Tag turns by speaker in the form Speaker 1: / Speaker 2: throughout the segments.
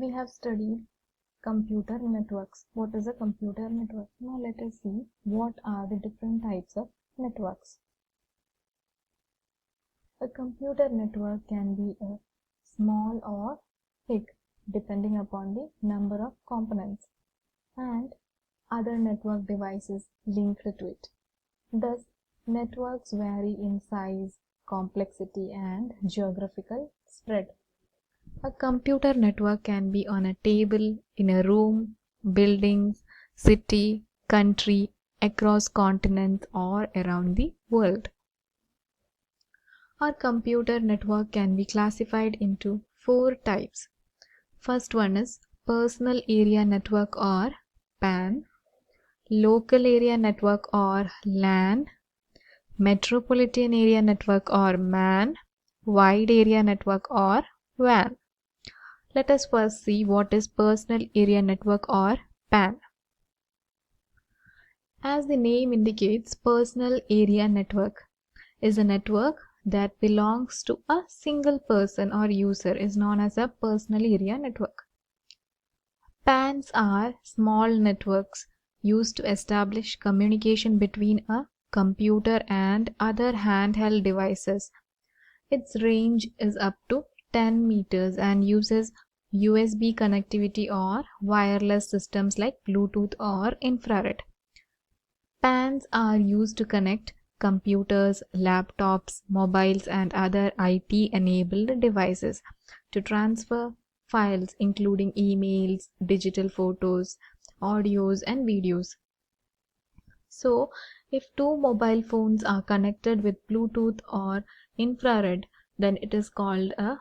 Speaker 1: We have studied computer networks. What is a computer network? Now let us see what are the different types of networks. A computer network can be a small or big depending upon the number of components and other network devices linked to it. Thus, networks vary in size, complexity, and geographical spread. A computer network can be on a table, in a room, buildings, city, country, across continents, or around the world. Our computer network can be classified into 4 types. First one is Personal Area Network or PAN, Local Area Network or LAN, Metropolitan Area Network or MAN, Wide Area Network or WAN. Let us first see what is Personal Area Network or PAN. As the name indicates, Personal Area Network is a network that belongs to a single person or user is known as a Personal Area Network. PANs are small networks used to establish communication between a computer and other handheld devices. Its range is up to 10 meters and uses USB connectivity or wireless systems like Bluetooth or infrared. PANs are used to connect computers, laptops, mobiles, and other IT-enabled devices to transfer files including emails, digital photos, audios, and videos. So, if two mobile phones are connected with Bluetooth or infrared, then it is called a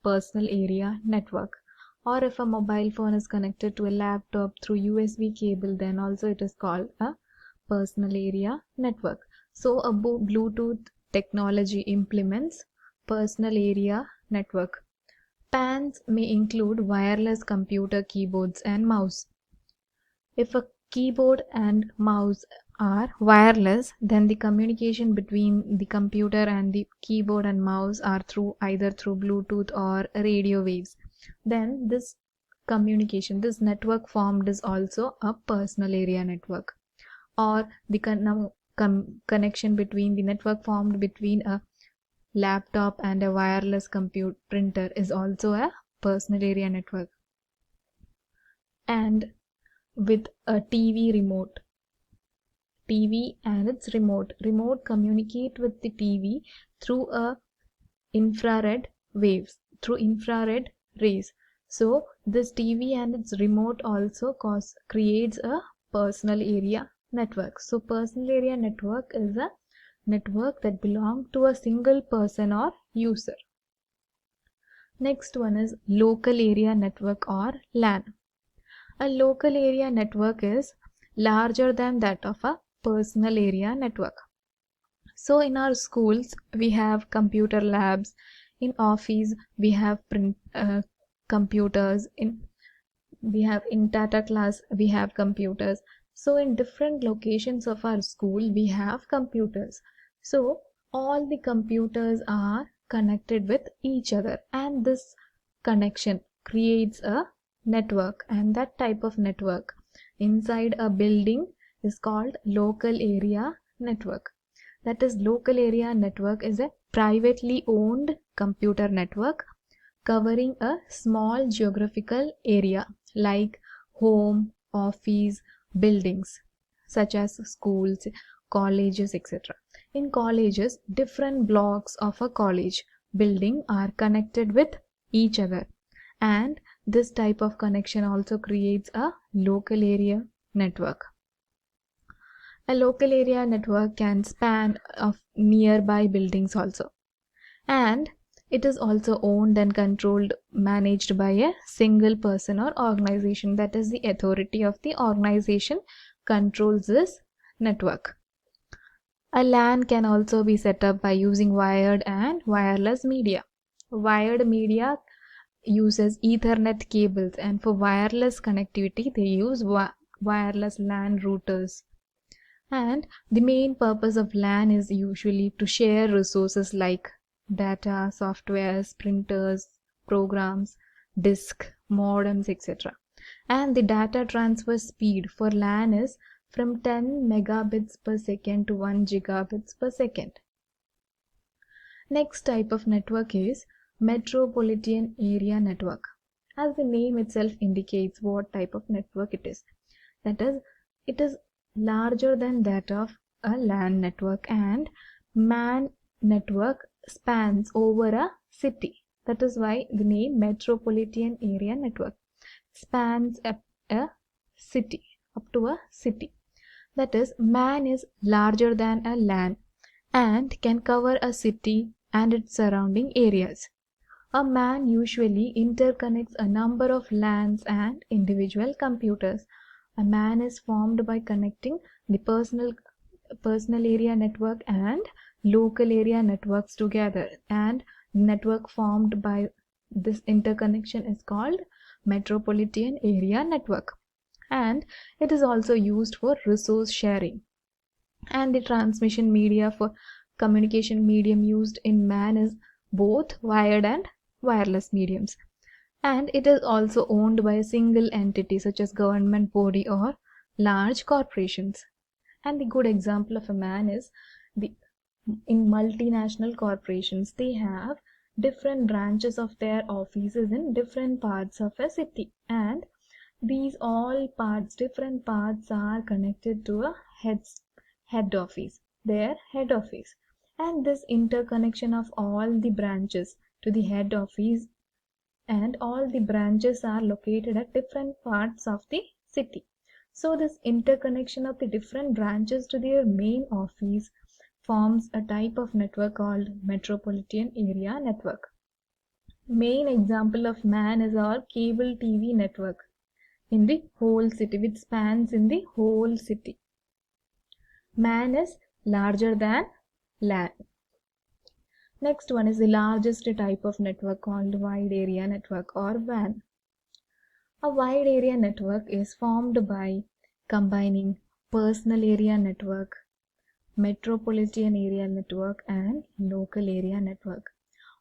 Speaker 1: personal area network. Or if a mobile phone is connected to a laptop through USB cable, then also it is called a personal area network. So a Bluetooth technology implements personal area network. PANs may include wireless computer keyboards and mouse. If a keyboard and mouse are wireless, then the communication between the computer and the keyboard and mouse are either through Bluetooth or radio waves. Then this communication, this network formed is also a personal area network. Or the connection between the network formed between a laptop and a wireless printer is also a personal area network. And with a TV remote, TV and its remote communicate with the TV through infrared waves, through infrared rays. So this TV and its remote also creates a personal area network. So personal area network is a network that belongs to a single person or user. Next one is local area network or LAN. A local area network is larger than that of a personal area network. So in our schools we have computer labs, in office we have computers, in data class we have computers. So in different locations of our school we have computers. So all the computers are connected with each other, and this connection creates a network, and that type of network inside a building is called local area network. That is, local area network is a privately owned computer network covering a small geographical area like home, office, buildings such as schools, colleges, etc. In colleges, different blocks of a college building are connected with each other, and this type of connection also creates a local area network. A local area network can span of nearby buildings also, and it is also owned and controlled, managed by a single person or organization. That is, the authority of the organization controls this network. A LAN can also be set up by using wired and wireless media. Wired media uses Ethernet cables, and for wireless connectivity they use wireless LAN routers. And the main purpose of LAN is usually to share resources like data, softwares, printers, programs, disk, modems, etc. And the data transfer speed for LAN is from 10 megabits per second to 1 gigabits per second. Next type of network is metropolitan area network. As the name itself indicates what type of network it is. That is, it is larger than that of a LAN network, and MAN network spans over a city. That is why the name metropolitan area network spans up a city, up to a city. That is, MAN is larger than a LAN and can cover a city and its surrounding areas. A MAN usually interconnects a number of LANs and individual computers. A MAN is formed by connecting the personal area network and local area networks together, and network formed by this interconnection is called metropolitan area network. And it is also used for resource sharing. And the transmission media for communication medium used in MAN is both wired and wireless mediums. And it is also owned by a single entity such as government body or large corporations. And the good example of a MAN is in multinational corporations, they have different branches of their offices in different parts of a city, and these different parts are connected to a head office, their head office. And this interconnection of all the branches to the head office, and all the branches are located at different parts of the city. So this interconnection of the different branches to their main office forms a type of network called metropolitan area network. Main example of MAN is our cable TV network in the whole city, which spans in the whole city. MAN is larger than LAN. Next one is the largest type of network called wide area network or WAN. A wide area network is formed by combining personal area network, metropolitan area network, and local area network.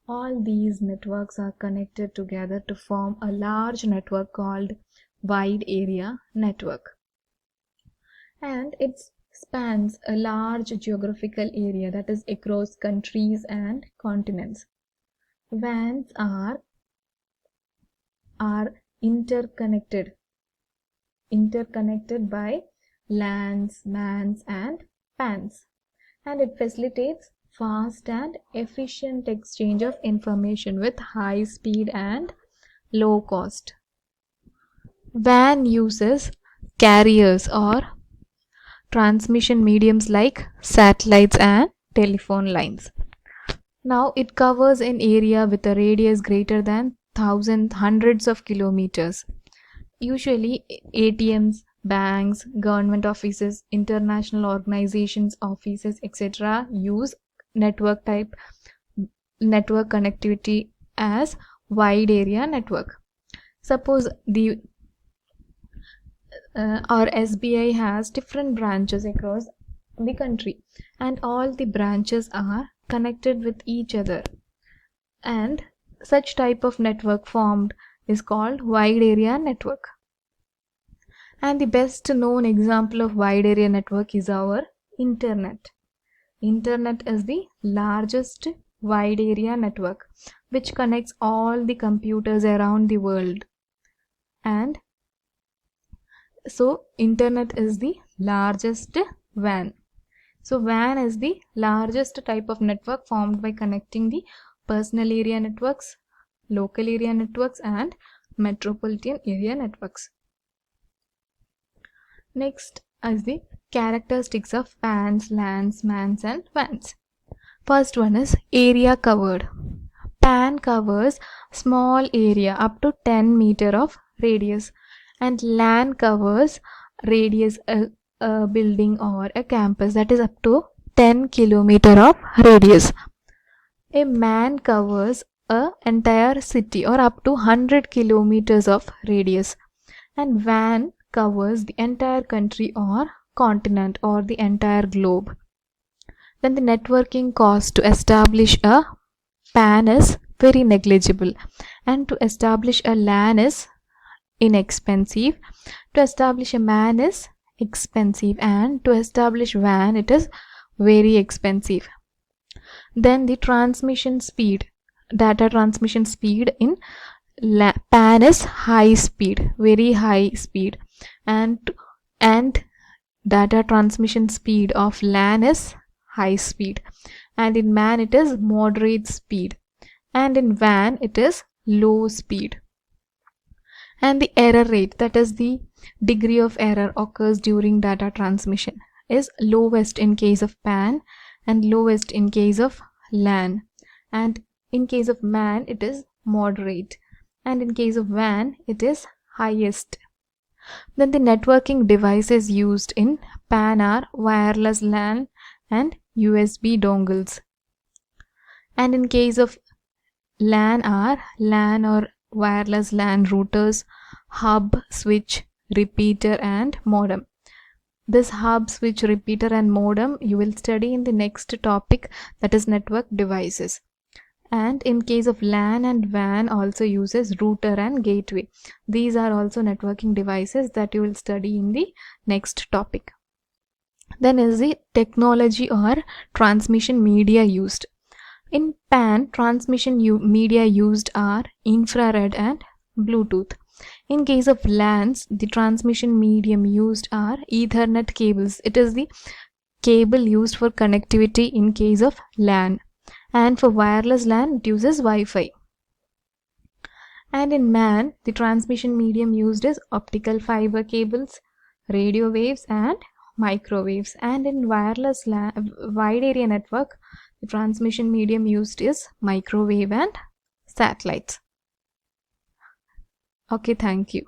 Speaker 1: All these networks are connected together to form a large network called wide area network. And it spans a large geographical area, that is across countries and continents. WANs are interconnected by LANs, MANs, and PANs, and it facilitates fast and efficient exchange of information with high speed and low cost. WAN uses carriers or transmission mediums like satellites and telephone lines. Now it covers an area with a radius greater than hundreds of kilometers. Usually ATMs, banks, government offices, international organizations, offices, etc. use network connectivity as wide area network. Suppose our SBI has different branches across the country, and all the branches are connected with each other, and such type of network formed is called wide area network. And the best known example of wide area network is our internet. Internet is the largest wide area network which connects all the computers around the world. And so internet is the largest WAN. So WAN is the largest type of network formed by connecting the personal area networks, local area networks, and metropolitan area networks. Next is the characteristics of PANs, LANs, MANs, and WANs. First one is area covered. PAN covers small area up to 10 meter of radius, and LAN covers radius a building or a campus that is up to 10 kilometer of radius. A MAN covers a entire city or up to 100 kilometers of radius, and WAN covers the entire country or continent or the entire globe. Then the networking cost to establish a PAN is very negligible, and to establish a LAN is inexpensive, to establish a MAN is expensive, and to establish WAN it is very expensive. Then the transmission speed, data transmission speed in PAN is high speed, very high speed, and data transmission speed of LAN is high speed, and in MAN it is moderate speed, and in WAN it is low speed. And the error rate, that is the degree of error occurs during data transmission, is lowest in case of PAN and lowest in case of LAN, and in case of MAN it is moderate, and in case of WAN it is highest. Then the networking devices used in PAN are wireless LAN and USB dongles, and in case of LAN are LAN or wireless LAN routers, hub, switch, repeater and modem. This hub, switch, repeater and modem you will study in the next topic, that is network devices. And in case of LAN and WAN also uses router and gateway. These are also networking devices that you will study in the next topic. Then is the technology or transmission media used. In PAN, transmission media used are infrared and Bluetooth. In case of LANs, the transmission medium used are Ethernet cables. It is the cable used for connectivity in case of LAN. And for wireless LAN, it uses Wi-Fi. And in MAN, the transmission medium used is optical fiber cables, radio waves and microwaves. And in wireless LAN, wide area network, the transmission medium used is microwave and satellites. Okay, thank you.